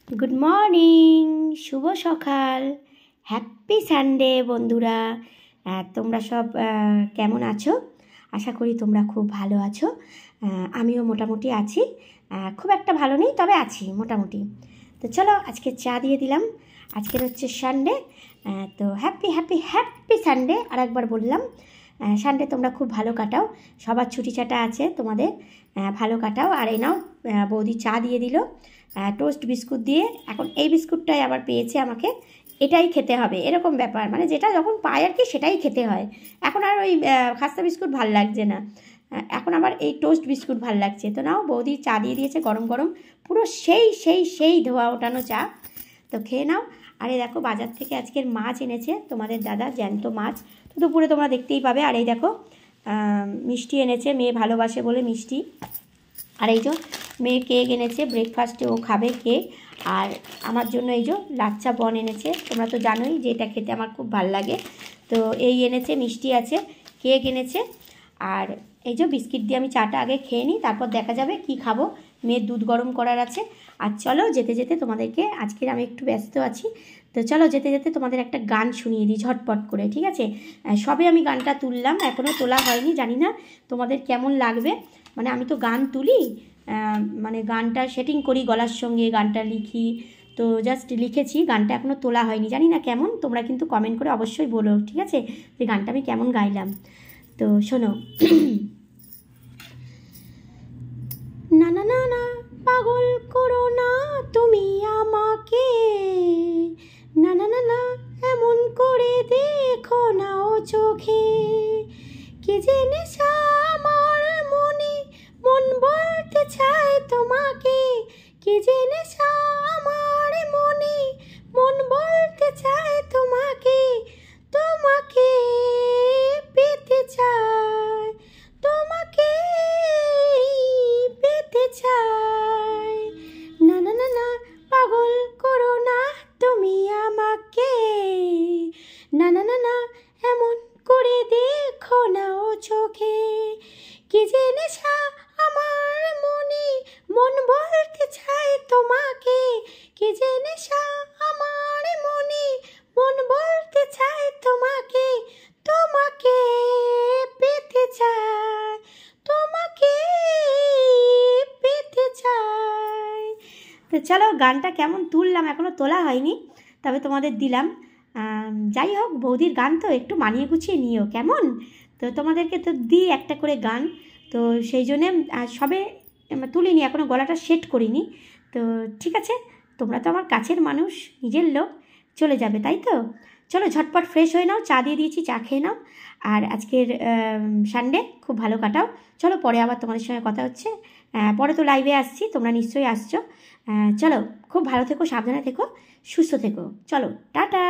Good morning, শুভ সকাল, happy Sunday বন্ধুরা। তোমরা সব কেমন আছো? আশা করি তোমরা খুব ভালো আছো। আমিও মোটামুটি আছি, খুব একটা ভালো নেই, তবে আছি মোটামুটি। তো চলো আজকে চা দিয়ে দিলাম। আজকের হচ্ছে সানডে, তো হ্যাপি হ্যাপি হ্যাপি সানডে। আর একবার বললাম, সানডে তোমরা খুব ভালো কাটাও, সবার ছুটি ছাটা আছে তোমাদের, ভালো কাটাও। আর এই নাও, বৌদি চা দিয়ে দিল টোস্ট বিস্কুট দিয়ে। এখন এই বিস্কুটটাই আবার পেয়েছে আমাকে, এটাই খেতে হবে এরকম ব্যাপার, মানে যেটা যখন পায় আর কি সেটাই খেতে হয়। এখন আর ওই খাস্তা বিস্কুট ভাল লাগছে না, এখন আবার এই টোস্ট বিস্কুট ভাল লাগছে। তো নাও, বৌদি চা দিয়ে দিয়েছে গরম গরম, পুরো সেই ধোয়া ওঠানো চা। তো খেয়ে নাও। আর এই দেখো, বাজার থেকে আজকের মাছ এনেছে তোমাদের দাদা, জ্যান্ত মাছ। তো দুপুরে তোমরা দেখতেই পাবে। আর এই দেখো, মিষ্টি এনেছে, মেয়ে ভালোবাসে বলে মিষ্টি। আর এই যে মেয়ে কেক এনেছে, ব্রেকফাস্টে ও খাবে কেক। আর আমার জন্য এই যে লাচ্চা বন এনেছে, তোমরা তো জানোই যে এটা খেতে আমার খুব ভালো লাগে। তো এই এনেছে, মিষ্টি আছে, কেক এনেছে। আর এই যে বিস্কিট দিয়ে আমি চাটা আগে খেয়ে নিই, তারপর দেখা যাবে কি খাবো। মেয়ের দুধ গরম করার আছে। আর চলো যেতে যেতে তোমাদেরকে, আজকের আমি একটু ব্যস্ত আছি, তো চলো যেতে যেতে তোমাদের একটা গান শুনিয়ে দিই ঝটপট করে, ঠিক আছে? সবে আমি গানটা তুললাম, এখনও তোলা হয়নি, জানি না তোমাদের কেমন লাগবে। মানে আমি তো গান তুলি, মানে গানটা সেটিং করি গলার সঙ্গে, গানটা লিখি, তো জাস্ট লিখেছি, গানটা এখনও তোলা হয়নি, জানি না কেমন। তোমরা কিন্তু কমেন্ট করে অবশ্যই বলো, ঠিক আছে, যে গানটা আমি কেমন গাইলাম। তো শোনো। না না না না, পাগল করো না তুমি আমাকে, না না না না, এমন করে দেখো না ও চোখে, কি যে নেশা আমার মনে, মন বলতে চায় তোমাকে, কি যে নেশা আমার মনে, মন বলতে চায় তোমাকে, তোমাকে পেতে চায়, তোমাকে পেতে চায়। না না না না, পাগল করো না তুমি আমাকে, না না না না, এমন করে দেখো না ও চোখে, কি যে নেশা আমার মনে, মন বলতে চায় তোমাকে, কি যে নেশা আমার মনে, মন বলতে চায় তোমাকে, তোমাকে পেতে চায়, তোমাকে পেতে চায়। তো চলো, গানটা কেমন তুললাম এখনও তোলা হয়নি, তবে তোমাদের দিলাম। যাই হোক, বৌদির গান তো একটু মানিয়ে গুছিয়ে নিও কেমন। তো তোমাদেরকে তো দিই একটা করে গান, তো সেই জন্যে সবে তুলিনি, এখনও গলাটা সেট করিনি। তো ঠিক আছে, তোমরা তো আমার কাছের মানুষ, নিজের লোক, চলে যাবে তাই তো। চলো ঝটপট ফ্রেশ হয়ে নাও, চা দিয়ে দিয়েছি, চা খেয়ে নাও। আর আজকের সানডে খুব ভালো কাটাও। চলো পরে আবার তোমাদের সঙ্গে কথা হচ্ছে, পরে তো লাইভে আসছি, তোমরা নিশ্চয়ই আসছো। চলো, খুব ভালো থেকো, সাবধানে থেকো, সুস্থ থেকো। চলো টাটা।